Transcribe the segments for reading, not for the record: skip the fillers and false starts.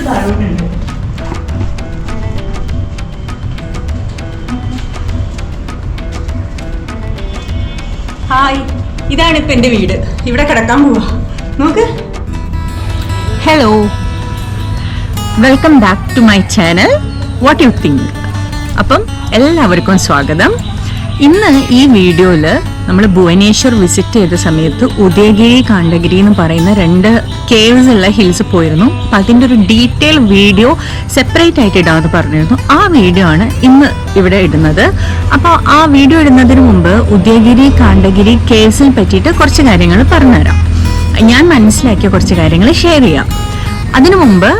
കുറച്ച് താഴോട്ടുണ്ട്. ഹായ്, ഇതാണ് ഇപ്പം എൻ്റെ വീട്. ഇവിടെ കിടക്കാൻ പോവാ. നോക്ക്. Hello, welcome back to my channel what you think. അപ്പം എല്ലാവർക്കും സ്വാഗതം. ഇന്ന് ഈ വീഡിയോയിൽ നമ്മൾ ഭുവനേശ്വർ വിസിറ്റ് ചെയ്ത സമയത്ത് ഉദയഗിരി കാണ്ടഗിരി എന്ന് പറയുന്ന 2 കേവ്സ് ഉള്ള ഹിൽസ് പോയിരുന്നു. അപ്പം അതിൻ്റെ ഒരു ഡീറ്റെയിൽ വീഡിയോ സെപ്പറേറ്റ് ആയിട്ട് ഇടാമെന്ന് പറഞ്ഞിരുന്നു. ആ വീഡിയോ ആണ് ഇന്ന് ഇവിടെ ഇടുന്നത്. അപ്പോൾ ആ വീഡിയോ ഇടുന്നതിന് മുമ്പ് ഉദയഗിരി കാണ്ടഗിരി കേവ്സിൽ പറ്റിയിട്ട് കുറച്ച് കാര്യങ്ങൾ പറഞ്ഞുതരാം. ഞാൻ മനസ്സിലാക്കിയ കുറച്ച് കാര്യങ്ങൾ ഷെയർ ചെയ്യാം. അതിനു മുമ്പ്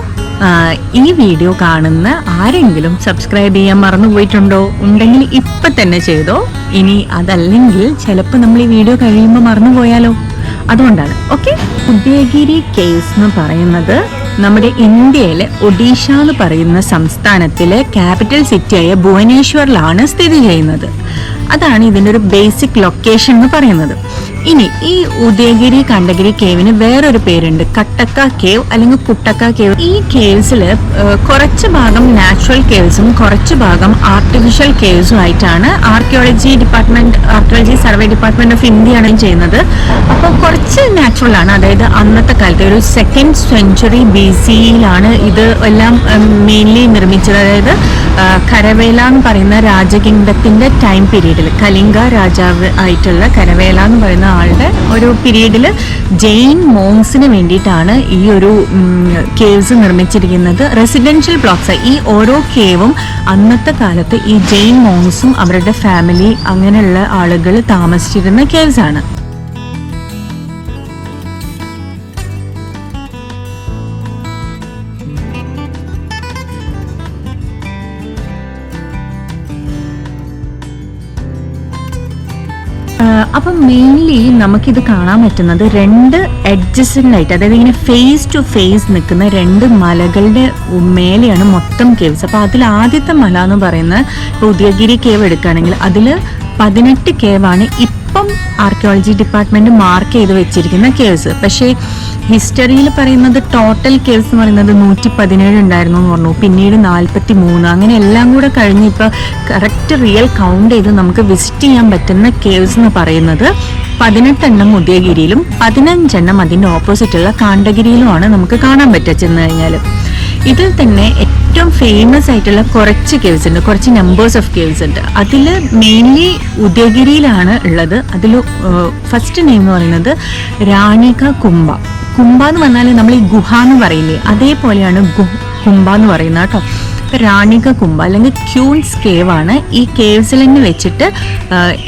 ഈ വീഡിയോ കാണുന്ന ആരെങ്കിലും സബ്സ്ക്രൈബ് ചെയ്യാൻ മറന്നുപോയിട്ടുണ്ടോ? ഉണ്ടെങ്കിൽ ഇപ്പം തന്നെ ചെയ്തോ. ഇനി അതല്ലെങ്കിൽ ചിലപ്പോൾ നമ്മൾ ഈ വീഡിയോ കഴിയുമ്പോൾ മറന്നുപോയാലോ? അതുകൊണ്ടാണ്. ഓക്കെ. ഉദയഗിരി കേവ്സ് എന്ന് പറയുന്നത് നമ്മുടെ ഇന്ത്യയിലെ ഒഡീഷ എന്ന് പറയുന്ന സംസ്ഥാനത്തിലെ ക്യാപിറ്റൽ സിറ്റിയായ ഭുവനേശ്വറിലാണ് സ്ഥിതി ചെയ്യുന്നത്. അതാണ് ഇതിൻ്റെ ഒരു ബേസിക് ലൊക്കേഷൻ എന്ന് പറയുന്നത്. ഇനി ഈ ഉദയഗിരി കണ്ടഗിരി കേവിന് വേറൊരു പേരുണ്ട്, കട്ടക്ക കേവ് അല്ലെങ്കിൽ കുട്ടക്ക കേവ്. ഈ കേവ്സിൽ കുറച്ച് ഭാഗം നാച്ചുറൽ കേവ്സും കുറച്ച് ഭാഗം ആർട്ടിഫിഷ്യൽ കേവ്സും ആയിട്ടാണ് ആർക്കിയോളജി സർവേ ഡിപ്പാർട്ട്മെന്റ് ഓഫ് ഇന്ത്യയാണ് ചെയ്യുന്നത്. അപ്പോൾ കുറച്ച് നാച്ചുറൽ ആണ്, അതായത് അന്നത്തെ കാലത്ത് ഒരു 2nd സെഞ്ച്വറി BC-യിലാണ് ഇത് എല്ലാം മെയിൻലി നിർമ്മിച്ചത്. അതായത് കരവേല എന്ന് പറയുന്ന രാജകിങ്ഡത്തിന്റെ ടൈം പീരീഡിൽ, കലിംഗ രാജാവ് ആയിട്ടുള്ള കരവേല എന്ന് പറയുന്ന ആളുടെ ഒരു പീരീഡിൽ ജെയിൻ മോങ്സിന് വേണ്ടിയിട്ടാണ് ഈ ഒരു കേവ്സ് നിർമ്മിച്ചിരിക്കുന്നത്. Residential blocks. ഈ ഓരോ കേവും അന്നത്തെ കാലത്ത് ഈ ജെയിൻ മോങ്സും അവരുടെ ഫാമിലി അങ്ങനെയുള്ള ആളുകൾ താമസിച്ചിരുന്ന കേവ്സ് ആണ്. അപ്പം മെയിൻലി നമുക്കിത് കാണാൻ പറ്റുന്നത് 2 അഡ്ജസൻ്റ് ആയിട്ട്, അതായത് ഇങ്ങനെ ഫേസ് ടു ഫേസ് നിൽക്കുന്ന 2 മലകളുടെ മേലെയാണ് മൊത്തം കേവ്സ്. അപ്പോൾ അതിൽ ആദ്യത്തെ മല എന്ന് പറയുന്നത് ഉദയഗിരി കേവ് എടുക്കുകയാണെങ്കിൽ അതിൽ 18 കേവാണ് ഇപ്പം ആർക്കിയോളജി ഡിപ്പാർട്ട്മെന്റ് മാർക്ക് ചെയ്ത് വെച്ചിരിക്കുന്ന കേവ്സ്. പക്ഷേ ഹിസ്റ്ററിയിൽ പറയുന്നത് ടോട്ടൽ കേവ്സ് എന്ന് പറയുന്നത് 117 ഉണ്ടായിരുന്നു എന്ന് പറഞ്ഞു, പിന്നീട് 43, അങ്ങനെ എല്ലാം കൂടെ കഴിഞ്ഞ് ഇപ്പോൾ കറക്റ്റ് റിയൽ കൗണ്ട് ചെയ്ത് നമുക്ക് വിസിറ്റ് ചെയ്യാൻ പറ്റുന്ന കേവ്സ് എന്ന് പറയുന്നത് 18 എണ്ണം ഉദയഗിരിയിലും 15 എണ്ണം അതിൻ്റെ ഓപ്പോസിറ്റുള്ള കാണ്ടഗിരിയിലുമാണ് നമുക്ക് കാണാൻ പറ്റുക ചെന്ന് കഴിഞ്ഞാൽ. ഇതിൽ തന്നെ ഏറ്റവും ഫേമസ് ആയിട്ടുള്ള കുറച്ച് കേവ്സ് ഉണ്ട്, കുറച്ച് നമ്പേഴ്സ് ഓഫ് കേവ്സ് ഉണ്ട്. അതിൽ മെയിൻലി ഉദയഗിരിയിലാണ് ഉള്ളത്. അതിൽ ഫസ്റ്റ് നെയിം എന്ന് പറയുന്നത് റാണിക കുംഭ. കുംഭ എന്ന് പറഞ്ഞാൽ നമ്മൾ ഈ ഗുഹ എന്ന് പറയില്ലേ, അതേപോലെയാണ് കുംഭ എന്ന് പറയുന്നത് കേട്ടോ. റാണിക കുംഭ അല്ലെങ്കിൽ ക്യൂൻസ് കേവ് ആണ് ഈ കേവ്സിൽ തന്നെ വെച്ചിട്ട്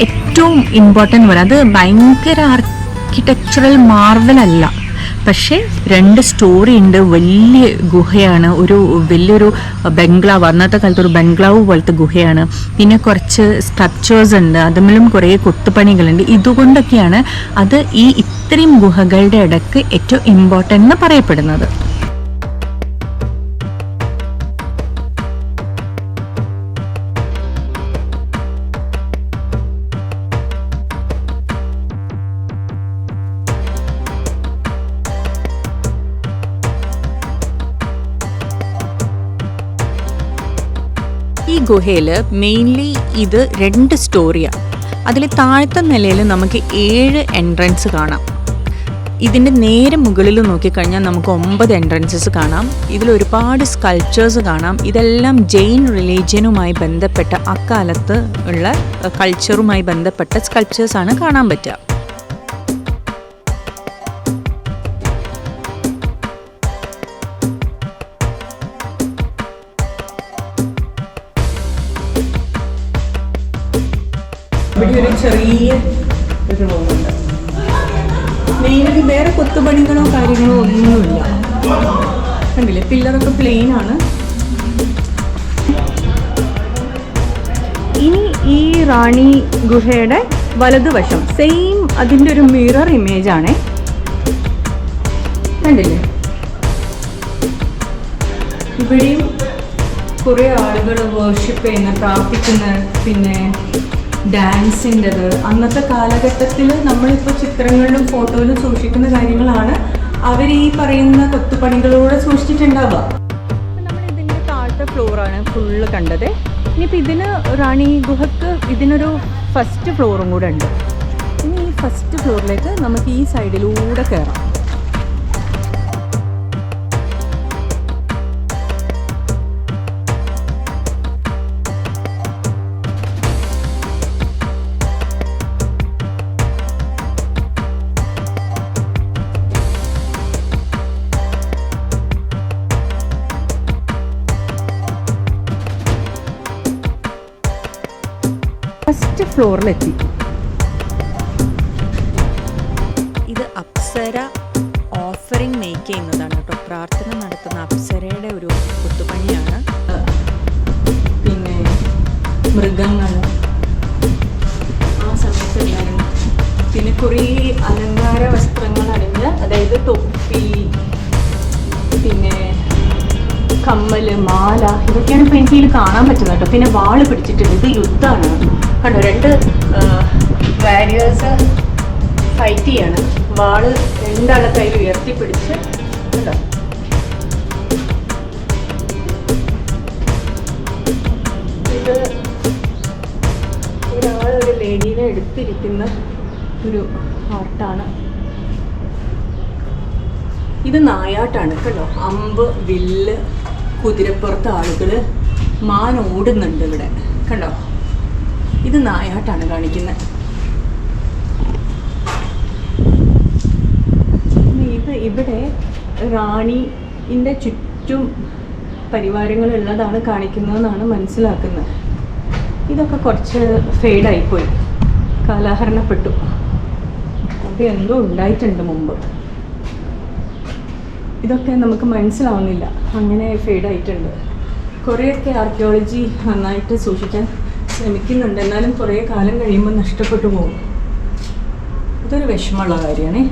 ഏറ്റവും ഇമ്പോർട്ടൻ്റ് പറയുന്നത്. അത് ഭയങ്കര ആർക്കിടെക്ചറൽ മാർവൽ അല്ല, പക്ഷേ 2 സ്റ്റോറി ഉണ്ട്. വലിയ ഗുഹയാണ്, ഒരു വലിയൊരു ബംഗ്ലാവ്, അന്നത്തെ കാലത്ത് ഒരു ബംഗ്ലാവ് പോലത്തെ ഗുഹയാണ്. പിന്നെ കുറച്ച് സ്ട്രക്ചേഴ്സ് ഉണ്ട്, അതുമൂലം കുറേ കൊത്തുപണികളുണ്ട്. ഇതുകൊണ്ടൊക്കെയാണ് അത് ഈ ഇത്രയും ഗുഹകളുടെ ഇടയ്ക്ക് ഏറ്റവും ഇമ്പോർട്ടൻ്റ് എന്ന് പറയപ്പെടുന്നത്. ഈ ഗുഹയിൽ മെയിൻലി ഇത് 2 സ്റ്റോറിയാണ്. അതിൽ താഴത്തെ നിലയിൽ നമുക്ക് 7 എൻട്രൻസ് കാണാം. ഇതിൻ്റെ നേരെ മുകളിൽ നോക്കിക്കഴിഞ്ഞാൽ നമുക്ക് 9 എൻട്രൻസസ് കാണാം. ഇതിൽ ഒരുപാട് സ്കൾപ്ചേഴ്സ് കാണാം. ഇതെല്ലാം ജെയിൻ റിലീജിയനുമായി ബന്ധപ്പെട്ട അക്കാലത്ത് ഉള്ള കൾച്ചറുമായി ബന്ധപ്പെട്ട സ്കൾപ്ചേഴ്സാണ് കാണാൻ പറ്റുക. ഇവിടെ ഒരു ചെറിയ ഒരു റൂമുണ്ട്. മെയിൻലി വേറെ കൊത്തുപണികളോ കാര്യങ്ങളോ ഒന്നുമില്ല. കണ്ടില്ലേ, പില്ലറൊക്കെ പ്ലെയിൻ ആണ്. ഇനി ഈ റാണി ഗുഹയുടെ വലതുവശം സെയിം അതിൻ്റെ ഒരു മിറർ ഇമേജ് ആണ്. കണ്ടില്ലേ, ഇവിടെയും കുറേ ആളുകൾ വർഷിപ്പ് ചെയ്യുന്ന, പ്രാർത്ഥിക്കുന്ന, പിന്നെ ഡാൻസിൻ്റെത്. അന്നത്തെ കാലഘട്ടത്തിൽ നമ്മളിപ്പോൾ ചിത്രങ്ങളിലും ഫോട്ടോയിലും സൂക്ഷിക്കുന്ന കാര്യങ്ങളാണ് അവർ ഈ പറയുന്ന കൊത്തുപണികളോടെ സൂക്ഷിച്ചിട്ടുണ്ടാവുക. ഫ്ലോറാണ് ഫുള്ള് കണ്ടത്. ഇനിയിപ്പോൾ ഇതിന് റാണി ഗുഹക്ക് ഇതിനൊരു ഫസ്റ്റ് ഫ്ലോറും കൂടെ ഉണ്ട്. ഇനി ഈ ഫസ്റ്റ് ഫ്ലോറിലേക്ക് നമുക്ക് ഈ സൈഡിലൂടെ കയറാം. ഫസ്റ്റ് ഫ്ലോറിലെത്തി. ഇത് അപ്സര ഓഫറിംഗ് മേക്ക് ചെയ്യുന്നതാണ് കേട്ടോ. പ്രാർത്ഥന നടത്തുന്ന അപ്സരയുടെ ഒരു കൊത്തുപണിയാണ്. പിന്നെ മൃഗങ്ങൾ ആ സമയത്തുണ്ടായിരുന്നു. പിന്നെ കുറേ അലങ്കാര വസ്ത്രങ്ങൾ അണിഞ്ഞ്, അതായത് തൊപ്പി, പിന്നെ കമ്മല്, മാല, ഇതൊക്കെയാണ് ഇപ്പോൾ എനിക്ക് ഇതിൽ കാണാൻ പറ്റുന്നത് കേട്ടോ. പിന്നെ വാള് പിടിച്ചിട്ടുണ്ട്. ഇത് യുദ്ധമാണ് കണ്ടോ. 2 വാരിയേഴ്സ് ഫൈറ്റ് ചെയ്യാണ്. വാള് 2 ആളെ കയ്യിൽ ഉയർത്തിപ്പിടിച്ച് കേട്ടോ. ഇത് ഒരാളൊരു ലേഡീനെ എടുത്തിരിക്കുന്ന ഒരു ആർട്ടാണ്. ഇത് നായാട്ടാണ് കേട്ടോ. അമ്പ്, വില്ല്, കുതിരപ്പുറത്ത് ആളുകൾ, മാൻ ഓടുന്നുണ്ട് ഇവിടെ കണ്ടോ. ഇത് നായാട്ടാണ് കാണിക്കുന്നത്. ഇത് ഇവിടെ റാണിൻ്റെ ചുറ്റും പരിവാരങ്ങളുള്ളതാണ് കാണിക്കുന്നതെന്നാണ് മനസ്സിലാക്കുന്നത്. ഇതൊക്കെ കുറച്ച് ഫെയ്ഡായിപ്പോയി, കാലാഹരണപ്പെട്ടു. അത് എന്തോ ഉണ്ടായിട്ടുണ്ട് മുമ്പ്. ഇതൊക്കെ നമുക്ക് മനസ്സിലാവുന്നില്ല, അങ്ങനെ ഫെയ്ഡായിട്ടുണ്ട്. കുറേയൊക്കെ ആർക്കിയോളജി നന്നായിട്ട് സൂക്ഷിക്കാൻ ശ്രമിക്കുന്നുണ്ട്, എന്നാലും കുറേ കാലം കഴിയുമ്പോൾ നഷ്ടപ്പെട്ടു പോകും. ഇതൊരു വിഷമമുള്ള കാര്യമാണ്.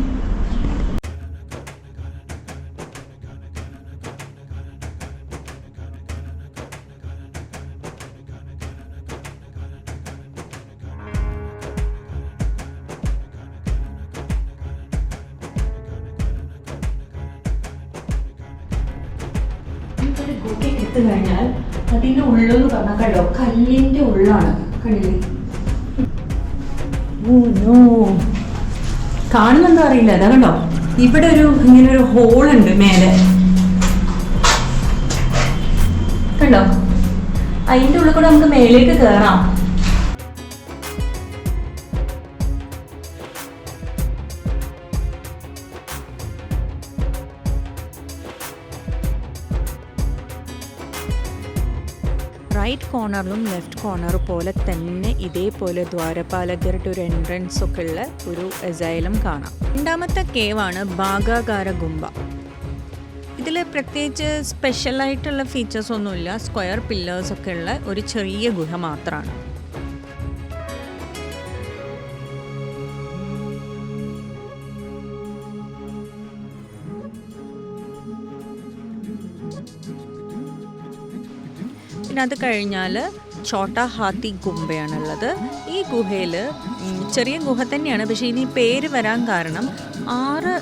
എടുത്തു കഴിഞ്ഞാൽ അതിൻ്റെ ഉള്ളെന്ന് പറഞ്ഞാൽ കണ്ടോ, കല്ലിൻ്റെ ഉള്ളാണ്. കണ്ടില്ലേ? കാണുന്നെന്തോ അറിയില്ല. അതാ കണ്ടോ, ഇവിടെ ഇങ്ങനെ ഒരു ഹോളുണ്ട് മേലെ കണ്ടോ. അതിൻ്റെ ഉള്ളിൽ കൂടെ നമുക്ക് മേലേക്ക് കയറാം. റൈറ്റ് കോർണറിലും ലെഫ്റ്റ് കോർണർ പോലെ തന്നെ ഇതേപോലെ ദ്വാരപാലകരുടെ ഒരു എൻട്രൻസ് ഒക്കെ ഉള്ള ഒരു അസൈലം കാണാം. രണ്ടാമത്തെ കേവാണ് ഭാഗാകാര ഗുംബ. ഇതിൽ പ്രത്യേകിച്ച് സ്പെഷ്യലായിട്ടുള്ള ഫീച്ചേഴ്സ് ഒന്നുമില്ല. സ്ക്വയർ പില്ലേഴ്സ് ഒക്കെ ഉള്ള ഒരു ചെറിയ ഗുഹ മാത്രമാണ്. പിന്നെ അത് കഴിഞ്ഞാൽ ഛോട്ടാ ഹാത്തി ഗുംബയാണുള്ളത്. ഈ ഗുഹയിൽ ചെറിയ ഗുഹ തന്നെയാണ്, പക്ഷേ ഇനി പേര് വരാൻ കാരണം 6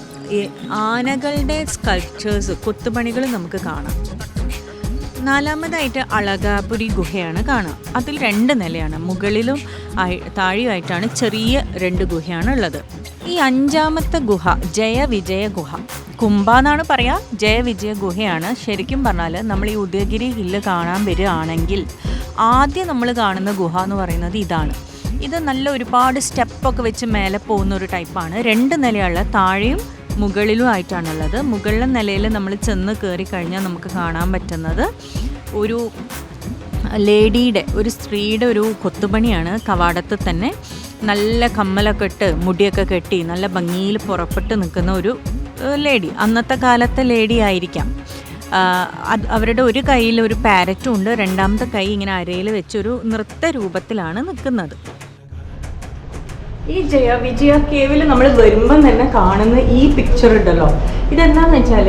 ആനകളുടെ സ്കൾപ്ചേഴ്സ്, കൊത്തുപണികൾ നമുക്ക് കാണാം. 4മതായിട്ട് അളകാപുരി ഗുഹയാണ് കാണാം. അതിൽ 2 നിലയാണ്, മുകളിലും താഴെയായിട്ടാണ് ചെറിയ 2 ഗുഹയാണ് ഉള്ളത്. ഈ 5മത്തെ ഗുഹ ജയവിജയ ഗുഹ, കുംഭ എന്നാണ് പറയുക. ജയവിജയ ഗുഹയാണ്. ശരിക്കും പറഞ്ഞാൽ നമ്മൾ ഈ ഉദയഗിരി ഹില്ല് കാണാൻ വരികയാണെങ്കിൽ ആദ്യം നമ്മൾ കാണുന്ന ഗുഹ എന്ന് പറയുന്നത് ഇതാണ്. ഇത് നല്ല ഒരുപാട് സ്റ്റെപ്പൊക്കെ വെച്ച് മേലെ പോകുന്ന ഒരു ടൈപ്പാണ്. 2 നിലയുള്ള, താഴെയും മുകളിലും ആയിട്ടാണുള്ളത്. മുകളിലെ നിലയിൽ നമ്മൾ ചെന്ന് കയറി കഴിഞ്ഞാൽ നമുക്ക് കാണാൻ പറ്റുന്നത് ഒരു ലേഡിയുടെ, ഒരു സ്ത്രീയുടെ ഒരു കൊത്തുപണിയാണ്. കവാടത്ത് തന്നെ നല്ല കമ്മലൊക്കെ ഇട്ട് മുടിയൊക്കെ കെട്ടി നല്ല ഭംഗിയിൽ പുറപ്പെട്ട് നിൽക്കുന്ന ഒരു ലേഡി. അന്നത്തെ കാലത്തെ ലേഡി ആയിരിക്കാം. അവരുടെ ഒരു കയ്യിൽ ഒരു പാരറ്റും ഉണ്ട്, 2ാമത്തെ കൈ ഇങ്ങനെ അരയിൽ വെച്ചൊരു നൃത്ത രൂപത്തിലാണ് നിൽക്കുന്നത്. ഈ വിജയ കേവിൽ നമ്മൾ വരുമ്പം തന്നെ കാണുന്ന ഈ പിക്ചർ ഉണ്ടല്ലോ, ഇതെന്താന്ന് വെച്ചാൽ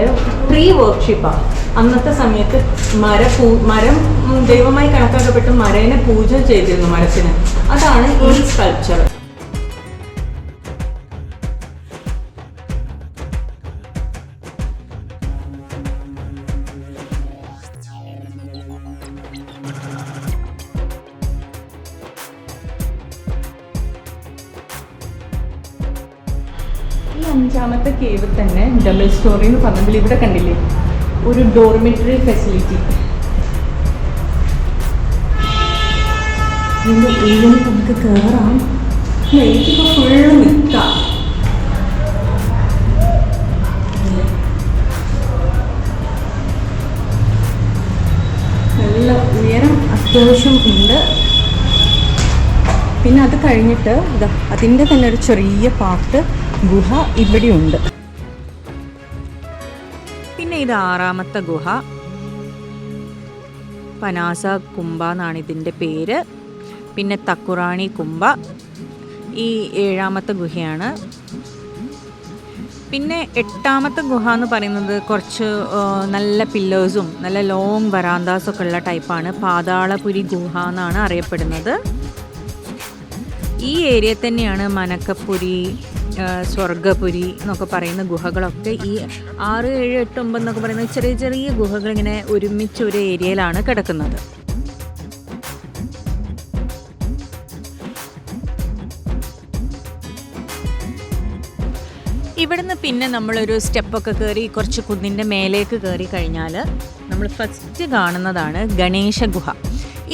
പ്രീ വർക്ക്ഷിപ്പാണ്. അന്നത്തെ സമയത്ത് മരം ദൈവമായി കണക്കാക്കപ്പെട്ട് മരേനെ പൂജ ചെയ്തിരുന്നു, മരത്തിന്. അതാണ് ഈ സ്കൾപ്ചർ. 5-ാമത്തെ കേവ് തന്നെ ഡബിൾ സ്റ്റോറി എന്ന് പറഞ്ഞതിൽ ഇവിടെ കണ്ടില്ലേ ഒരു ഡോർമിറ്ററി ഫെസിലിറ്റി. ഇതിൻ്റെ ഉള്ളിൽ നമുക്ക് കയറാം. എനിക്കിപ്പോൾ ഫുള്ള് നിൽക്കാം. നല്ല ഉയരം അത്യാവശ്യം ഉണ്ട്. പിന്നെ അത് കഴിഞ്ഞിട്ട് അതിൻ്റെ തന്നെ ഒരു ചെറിയ പാർട്ട് ഗുഹ ഇവിടെയുണ്ട്. പിന്നെ ഇത് 6ാമത്തെ ഗുഹ, പനാസ കുംഭ എന്നാണ് ഇതിൻ്റെ പേര്. പിന്നെ തക്കുറാണി കുംഭ ഈ 7ാമത്തെ ഗുഹയാണ്. പിന്നെ 8ാമത്തെ ഗുഹ എന്ന് പറയുന്നത് കുറച്ച് നല്ല പില്ലേഴ്സും നല്ല ലോങ് വരാന്താസൊക്കെ ഉള്ള ടൈപ്പാണ്. പാതാളപുരി ഗുഹ എന്നാണ് അറിയപ്പെടുന്നത്. ഈ ഏരിയ തന്നെയാണ് മനക്കപ്പുരി, സ്വർഗപുരി എന്നൊക്കെ പറയുന്ന ഗുഹകളൊക്കെ. ഈ 6, 7, 8, 9 എന്നൊക്കെ പറയുന്ന ചെറിയ ചെറിയ ഗുഹകൾ ഇങ്ങനെ ഒരുമിച്ച് ഒരു ഏരിയയിലാണ് കിടക്കുന്നത്. ഇവിടുന്ന് പിന്നെ നമ്മളൊരു സ്റ്റെപ്പൊക്കെ കയറി കുറച്ച് കുന്നിൻ്റെ മേലേക്ക് കയറി കഴിഞ്ഞാൽ നമ്മൾ ഫസ്റ്റ് കാണുന്നതാണ് ഗണേശ ഗുഹ.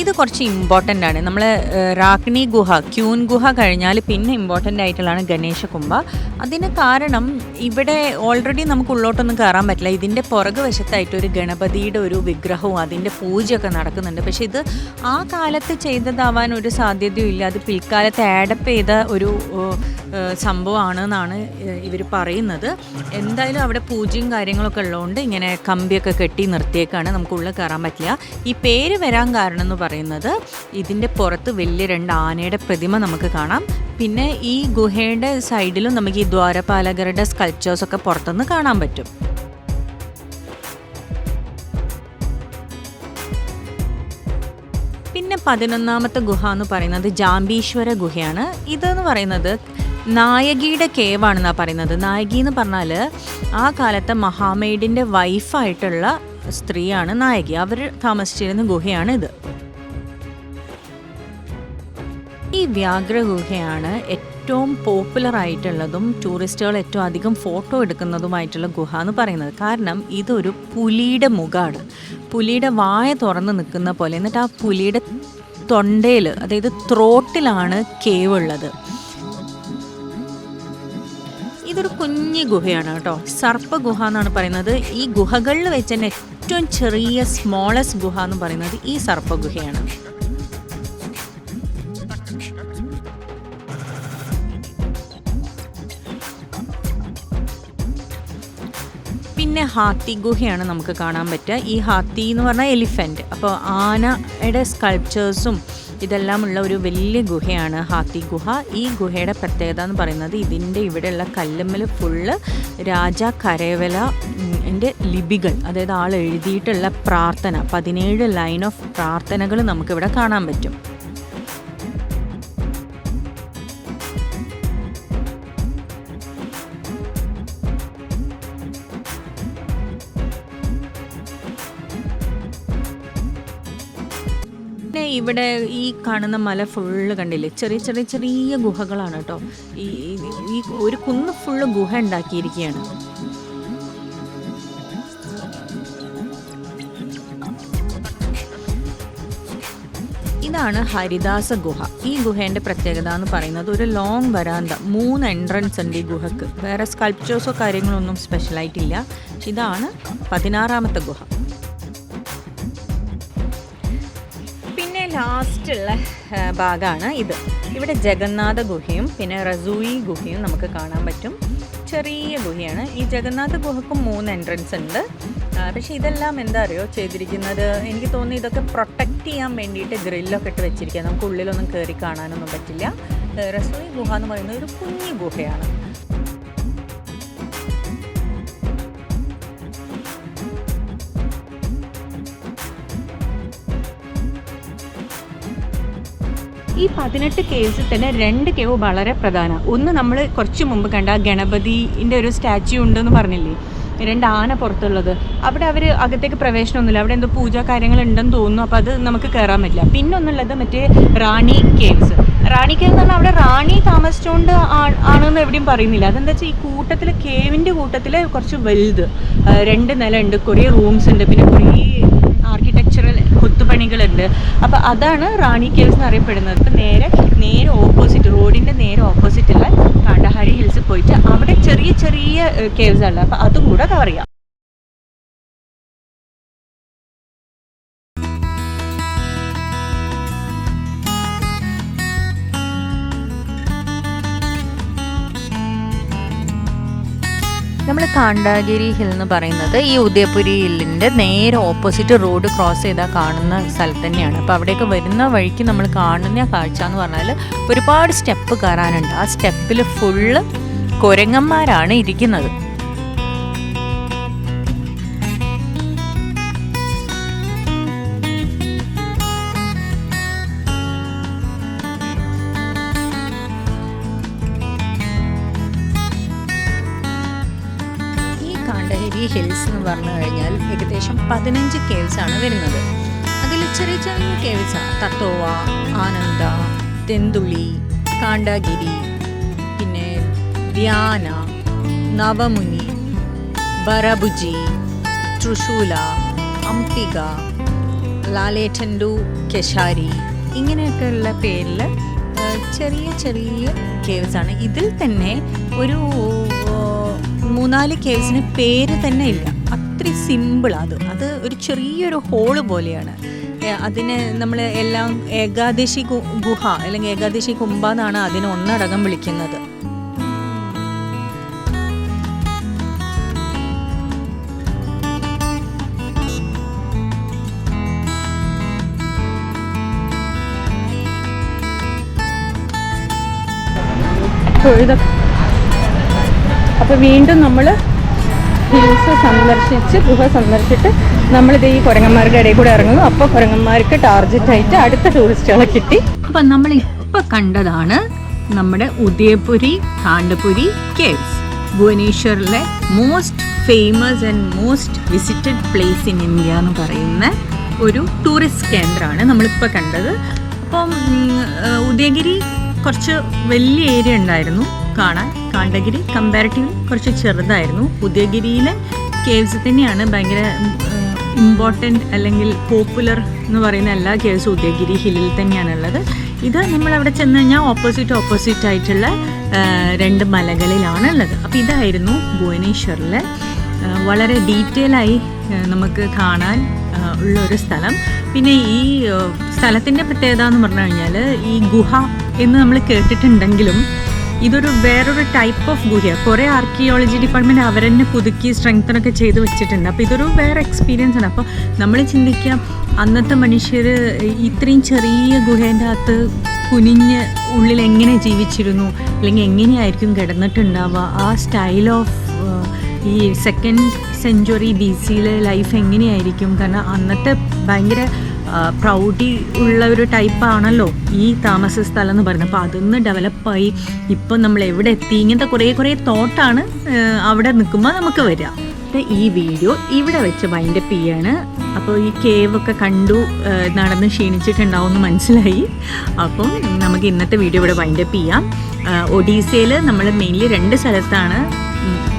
ഇത് കുറച്ച് ഇമ്പോർട്ടൻ്റ് ആണ്. നമ്മൾ രാക്നി ഗുഹ, ക്യൂൻ ഗുഹ കഴിഞ്ഞാൽ പിന്നെ ഇമ്പോർട്ടൻ്റ് ആയിട്ടുള്ളതാണ് ഗണേശ കുംഭ. അതിന് കാരണം ഇവിടെ ഓൾറെഡി നമുക്ക് ഉള്ളോട്ടൊന്നും കയറാൻ പറ്റില്ല. ഇതിൻ്റെ പുറകു വശത്തായിട്ട് ഒരു ഗണപതിയുടെ ഒരു വിഗ്രഹവും അതിൻ്റെ പൂജയൊക്കെ നടക്കുന്നുണ്ട്. പക്ഷെ ഇത് ആ കാലത്ത് ചെയ്തതാവാൻ ഒരു സാധ്യതയും ഇല്ല. അത് പിൽക്കാലത്ത് ആഡപ്പ് ചെയ്ത ഒരു സംഭവമാണെന്നാണ് ഇവർ പറയുന്നത്. എന്തായാലും അവിടെ പൂജയും കാര്യങ്ങളൊക്കെ ഉള്ളതുകൊണ്ട് ഇങ്ങനെ കമ്പിയൊക്കെ കെട്ടി നിർത്തിയേക്കാണ്. നമുക്കുള്ളിൽ കയറാൻ പറ്റില്ല. ഈ പേര് വരാൻ കാരണം എന്ന് പറയുന്നത് ഇതിൻ്റെ പുറത്ത് വലിയ 2 ആനയുടെ പ്രതിമ നമുക്ക് കാണാം. പിന്നെ ഈ ഗുഹയുടെ സൈഡിലും നമുക്ക് ഈ ദ്വാരപാലകരുടെ സ്കൾപ്ചേഴ്സൊക്കെ പുറത്തുനിന്ന് കാണാൻ പറ്റും. പിന്നെ 11ാമത്തെ ഗുഹ എന്ന് പറയുന്നത് ജാംബീശ്വര ഗുഹയാണ്. ഇതെന്ന് പറയുന്നത് നായകിയുടെ കേവാണെന്നാണ് പറയുന്നത്. നായകി എന്ന് പറഞ്ഞാൽ ആ കാലത്തെ മഹാമേഡിൻ്റെ വൈഫായിട്ടുള്ള സ്ത്രീയാണ് നായകി. അവർ താമസിച്ചിരുന്ന ഗുഹയാണ് ഇത്. ഈ വ്യാഘ്ര ഗുഹയാണ് ഏറ്റവും പോപ്പുലർ ആയിട്ടുള്ളതും ടൂറിസ്റ്റുകൾ ഏറ്റവും അധികം ഫോട്ടോ എടുക്കുന്നതുമായിട്ടുള്ള ഗുഹ എന്ന് പറയുന്നത്. കാരണം ഇതൊരു പുലിയുടെ മുഖമാണ്. പുലിയുടെ വായ തുറന്ന് നിൽക്കുന്ന പോലെ. എന്നിട്ട് ആ പുലിയുടെ തൊണ്ടയിൽ, അതായത് ത്രോട്ടിലാണ് കേവ് ഉള്ളത്. ഇതൊരു കുഞ്ഞു ഗുഹയാണ് കേട്ടോ. സർപ്പ ഗുഹ എന്നാണ് പറയുന്നത്. ഈ ഗുഹകളിൽ വെച്ച് തന്നെ ഏറ്റവും ചെറിയ സ്മോളസ്റ്റ് ഗുഹ എന്ന് പറയുന്നത് ഈ സർപ്പ ഗുഹയാണ്. പിന്നെ ഹാത്തി ഗുഹയാണ് നമുക്ക് കാണാൻ പറ്റുക. ഈ ഹാത്തി എന്ന് പറഞ്ഞാൽ എലിഫൻറ്റ്. അപ്പോൾ ആനയുടെ സ്കൾപ്ചേഴ്സും ഇതെല്ലാമുള്ള ഒരു വലിയ ഗുഹയാണ് ഹാത്തി ഗുഹ. ഈ ഗുഹയുടെ പ്രത്യേകത എന്ന് പറയുന്നത് ഇതിൻ്റെ ഇവിടെയുള്ള കല്ലുമ്മൽ ഫുള്ള് രാജ കരേവല എൻ്റെ ലിപികൾ, അതായത് ആൾ എഴുതിയിട്ടുള്ള പ്രാർത്ഥന, 17 ലൈൻ ഓഫ് പ്രാർത്ഥനകൾ നമുക്കിവിടെ കാണാൻ പറ്റും. ഇവിടെ ഈ കാണുന്ന മല ഫുള്ള് കണ്ടില്ലേ, ചെറിയ ചെറിയ ചെറിയ ഗുഹകളാണ് കേട്ടോ. ഈ ഒരു കുന്ന് ഫുള്ള് ഗുഹ ഉണ്ടാക്കിയിരിക്കുകയാണ്. ഇതാണ് ഹരിദാസ ഗുഹ. ഈ ഗുഹേൻ്റെ പ്രത്യേകത എന്ന് പറയുന്നത് ഒരു ലോങ് വരാന്ത, 3 എൻട്രൻസ് ഉണ്ട് ഈ ഗുഹക്ക്. വേറെ സ്കൾപ്ചേഴ്സോ കാര്യങ്ങളോ ഒന്നും സ്പെഷ്യലായിട്ടില്ല. ഇതാണ് 16ാമത്തെ ഗുഹ. ലാസ്റ്റുള്ള ഭാഗമാണ് ഇത്. ഇവിടെ ജഗന്നാഥ ഗുഹയും പിന്നെ റസൂയി ഗുഹയും നമുക്ക് കാണാൻ പറ്റും. ചെറിയ ഗുഹയാണ്. ഈ ജഗന്നാഥ ഗുഹക്കും 3 എൻട്രൻസ് ഉണ്ട്. പക്ഷേ ഇതെല്ലാം എന്താ അറിയോ ചെയ്തിരിക്കുന്നത്, എനിക്ക് തോന്നുന്നു ഇതൊക്കെ പ്രൊട്ടക്റ്റ് ചെയ്യാൻ വേണ്ടിയിട്ട് ഗ്രില്ലൊക്കെ ഇട്ട് വെച്ചിരിക്കുക. നമുക്ക് ഉള്ളിലൊന്നും കയറി കാണാനൊന്നും പറ്റില്ല. റസൂയി ഗുഹ എന്ന് പറയുന്നത് ഒരു കുഞ്ഞു ഗുഹയാണ്. ഈ 18 കേവ്സിൽ തന്നെ 2 കേവ് വളരെ പ്രധാനമാണ്. ഒന്ന് നമ്മൾ കുറച്ച് മുമ്പ് കണ്ട ഗണപതിൻ്റെ ഒരു സ്റ്റാച്യു ഉണ്ടെന്ന് പറഞ്ഞില്ലേ, 2 ആന പുറത്തുള്ളത്. അവിടെ അവർ അകത്തേക്ക് പ്രവേശനമൊന്നുമില്ല. അവിടെ എന്തോ പൂജാ കാര്യങ്ങൾ ഉണ്ടെന്ന് തോന്നുന്നു. അപ്പോൾ അത് നമുക്ക് കയറാൻ പറ്റില്ല. പിന്നെ ഒന്നുള്ളത് മറ്റേ റാണി കേവ്സ്. റാണി കേവ് എന്ന് പറഞ്ഞാൽ അവിടെ റാണി താമസിച്ചുകൊണ്ട് ആണെന്ന് എവിടെയും പറയുന്നില്ല. അതെന്താ വെച്ചാൽ ഈ കൂട്ടത്തിൽ കേവിൻ്റെ കൂട്ടത്തിൽ കുറച്ച് വലുത് 2 നില ഉണ്ട്, കുറേ റൂംസ് ഉണ്ട്, പിന്നെ കുറേ ആർക്കിടെക്ചറൽ കൊത്തുപണികളുണ്ട്. അപ്പോൾ അതാണ് റാണി കേവ്സ് എന്ന് അറിയപ്പെടുന്നത്. ഇപ്പം നേരെ ഓപ്പോസിറ്റ്, റോഡിൻ്റെ നേരെ ഓപ്പോസിറ്റുള്ള കാണ്ടഹാരി ഹിൽസ് പോയിട്ട് അവിടെ ചെറിയ ചെറിയ കേവ്സ് ഉള്ളത്. അപ്പോൾ അതും കൂടെ കവർ ചെയ്യാം. നമ്മൾ കാണ്ടഗിരി ഹിൽ എന്ന് പറയുന്നത് ഈ ഉദയപുരി ഹില്ലിൻ്റെ നേരെ ഓപ്പോസിറ്റ് റോഡ് ക്രോസ് ചെയ്താൽ കാണുന്ന സ്ഥലത്ത് തന്നെയാണ്. അപ്പോൾ അവിടെയൊക്കെ വരുന്ന വഴിക്ക് നമ്മൾ കാണുന്ന കാഴ്ച എന്ന് പറഞ്ഞാൽ ഒരുപാട് സ്റ്റെപ്പ് കയറാനുണ്ട്. ആ സ്റ്റെപ്പിൽ ഫുള്ള് കുരങ്ങന്മാരാണ് ഇരിക്കുന്നത്. കാണ്ടഹാരി ഹിൽസ് എന്ന് പറഞ്ഞു കഴിഞ്ഞാൽ ഏകദേശം 15 കേവ്സ് ആണ് വരുന്നത്. അതിൽ ചെറിയ ചെറിയ കേവ്സാണ്. തത്തോവ, ആനന്ദ, തെന്തുളി, കാണ്ടഗിരി, പിന്നെ ധ്യാന, നവമുനി, ബറബുജി, തൃശൂല, അംപിക, ലാലേറ്റൻഡു, കെശാരി, ഇങ്ങനെയൊക്കെയുള്ള പേരിൽ ചെറിയ ചെറിയ കേവ്സാണ്. ഇതിൽ തന്നെ ഒരു 3-4 കേവ്സിന് പേര് തന്നെ ഇല്ല, അത്ര സിമ്പിളാണ്. അത് ഒരു ചെറിയൊരു ഹോള് പോലെയാണ്. അതിന് നമ്മൾ എല്ലാം ഏകാദശി ഗുഹ അല്ലെങ്കിൽ ഏകാദശി കുംഭ എന്നാണ് അതിനെ ഒന്നടങ്കം വിളിക്കുന്നത്. അപ്പോൾ വീണ്ടും നമ്മൾ ഹിൽസ് സന്ദർശിച്ച് ഗുഹ സന്ദർശിച്ചിട്ട് നമ്മളിത് ഈ കുരങ്ങന്മാരുടെ ഇടയിൽ കൂടെ ഇറങ്ങുന്നു. അപ്പോൾ കുരങ്ങന്മാർക്ക് ടാർഗറ്റായിട്ട് അടുത്ത ടൂറിസ്റ്റുകളെ കിട്ടി. അപ്പം നമ്മളിപ്പോൾ കണ്ടതാണ് നമ്മുടെ ഉദയപുരി കാണ്ടപുരി കേവ്സ്, ഭുവനേശ്വറിലെ most famous and most visited place in India എന്ന് പറയുന്ന ഒരു ടൂറിസ്റ്റ് കേന്ദ്രമാണ് നമ്മളിപ്പോൾ കണ്ടത്. അപ്പം ഉദയഗിരി കുറച്ച് വലിയ ഏരിയ ഉണ്ടായിരുന്നു കാണാൻ. കാണ്ടഗിരി കമ്പാരിറ്റീവ്ലി കുറച്ച് ചെറുതായിരുന്നു. ഉദയഗിരിയിലെ കേവ്സ് തന്നെയാണ് ഭയങ്കര ഇമ്പോർട്ടൻ്റ് അല്ലെങ്കിൽ പോപ്പുലർ എന്ന് പറയുന്ന എല്ലാ കേവ്സും ഉദയഗിരി ഹില്ലിൽ തന്നെയാണുള്ളത്. ഇത് നമ്മളവിടെ ചെന്ന് കഴിഞ്ഞാൽ ഓപ്പോസിറ്റ് ആയിട്ടുള്ള 2 മലകളിലാണുള്ളത്. അപ്പോൾ ഇതായിരുന്നു ഭുവനേശ്വറിലെ വളരെ ഡീറ്റെയിലായി നമുക്ക് കാണാൻ ഉള്ള ഒരു സ്ഥലം. പിന്നെ ഈ സ്ഥലത്തിൻ്റെ പ്രത്യേകത എന്ന് പറഞ്ഞു കഴിഞ്ഞാൽ ഈ ഗുഹ എന്ന് നമ്മൾ കേട്ടിട്ടുണ്ടെങ്കിലും ഇതൊരു വേറൊരു ടൈപ്പ് ഓഫ് ഗുഹയാണ്. കുറേ ആർക്കിയോളജി ഡിപ്പാർട്ട്മെൻറ്റ് അവരെന്നെ പുതുക്കി സ്ട്രെങ്തനൊക്കെ ചെയ്ത് വെച്ചിട്ടുണ്ട്. അപ്പോൾ ഇതൊരു വേറെ എക്സ്പീരിയൻസ് ആണ്. അപ്പോൾ നമ്മൾ ചിന്തിക്കാം അന്നത്തെ മനുഷ്യർ ഇത്രയും ചെറിയ ഗുഹേൻ്റെ അകത്ത് കുനിഞ്ഞ് ഉള്ളിൽ എങ്ങനെ ജീവിച്ചിരുന്നു, അല്ലെങ്കിൽ എങ്ങനെയായിരിക്കും കിടന്നിട്ടുണ്ടാവുക, ആ സ്റ്റൈൽ ഓഫ് ഈ 2nd സെഞ്ച്വറി BCയിലെ ലൈഫ് എങ്ങനെയായിരിക്കും. കാരണം അന്നത്തെ ഭയങ്കര പ്രൗഢി ഉള്ള ഒരു ടൈപ്പാണല്ലോ ഈ താമസ സ്ഥലം എന്ന് പറയുന്നത്. അപ്പോൾ അതൊന്ന് ഡെവലപ്പായി ഇപ്പം നമ്മൾ എവിടെ എത്തി, ഇങ്ങനത്തെ കുറേ തോട്ടാണ് അവിടെ നിൽക്കുമ്പോൾ നമുക്ക് വരിക. ഈ വീഡിയോ ഇവിടെ വെച്ച് വൈൻഡപ്പ് ചെയ്യാണ്. അപ്പോൾ ഈ കേവൊക്കെ കണ്ടു നടന്ന് ക്ഷീണിച്ചിട്ടുണ്ടാവും എന്ന് മനസ്സിലായി. അപ്പം നമുക്ക് ഇന്നത്തെ വീഡിയോ ഇവിടെ വൈൻഡപ്പ് ചെയ്യാം. ഒഡീസയിൽ നമ്മൾ മെയിൻലി 2 സ്ഥലത്താണ്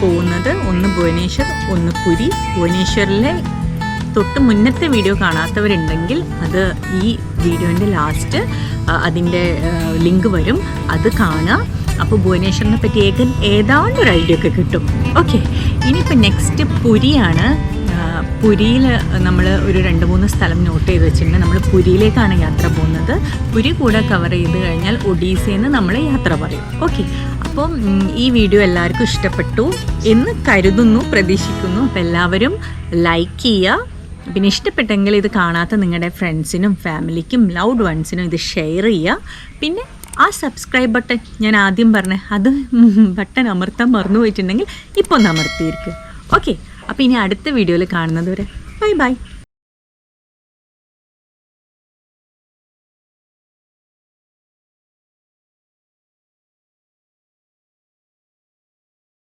പോകുന്നത്. ഒന്ന് ഭുവനേശ്വർ, ഒന്ന് പുരി. ഭുവനേശ്വറിലെ തൊട്ട് മുന്നത്തെ വീഡിയോ കാണാത്തവരുണ്ടെങ്കിൽ അത് ഈ വീഡിയോൻ്റെ ലാസ്റ്റ് അതിൻ്റെ ലിങ്ക് വരും, അത് കാണുക. അപ്പോൾ ഭുവനേശ്വറിനെ പറ്റി ഏതാണ്ട് ഒരു ഐഡിയ ഒക്കെ കിട്ടും. ഓക്കെ, ഇനിയിപ്പോൾ നെക്സ്റ്റ് പുരിയാണ്. പുരിയിൽ നമ്മൾ ഒരു 2-3 സ്ഥലം നോട്ട് ചെയ്ത് വെച്ചിട്ടുണ്ട്. നമ്മൾ പുരിയിലേക്കാണ് യാത്ര പോകുന്നത്. പുരി കൂടെ കവർ ചെയ്ത് കഴിഞ്ഞാൽ ഒഡീസയിൽ നിന്ന് നമ്മൾ യാത്ര പറയും. ഓക്കെ, അപ്പം ഈ വീഡിയോ എല്ലാവർക്കും ഇഷ്ടപ്പെട്ടു എന്ന് കരുതുന്നു, പ്രതീക്ഷിക്കുന്നു. അപ്പോൾ എല്ലാവരും ലൈക്ക് ചെയ്യുക. പിന്നെ ഇഷ്ടപ്പെട്ടെങ്കിൽ ഇത് കാണാത്ത നിങ്ങളുടെ ഫ്രണ്ട്സിനും ഫാമിലിക്കും ലൗഡ് വൺസിനും ഇത് ഷെയർ ചെയ്യുക. പിന്നെ ആ സബ്സ്ക്രൈബ് ബട്ടൺ ഞാൻ ആദ്യം പറഞ്ഞത് അത് ബട്ടൺ അമർത്താൻ മറന്നു പോയിട്ടുണ്ടെങ്കിൽ ഇപ്പോൾ ഒന്ന് അമർത്തിയിരിക്കും. ഓക്കെ, അപ്പോൾ ഇനി അടുത്ത വീഡിയോയിൽ കാണുന്നത് വരെ ബൈ.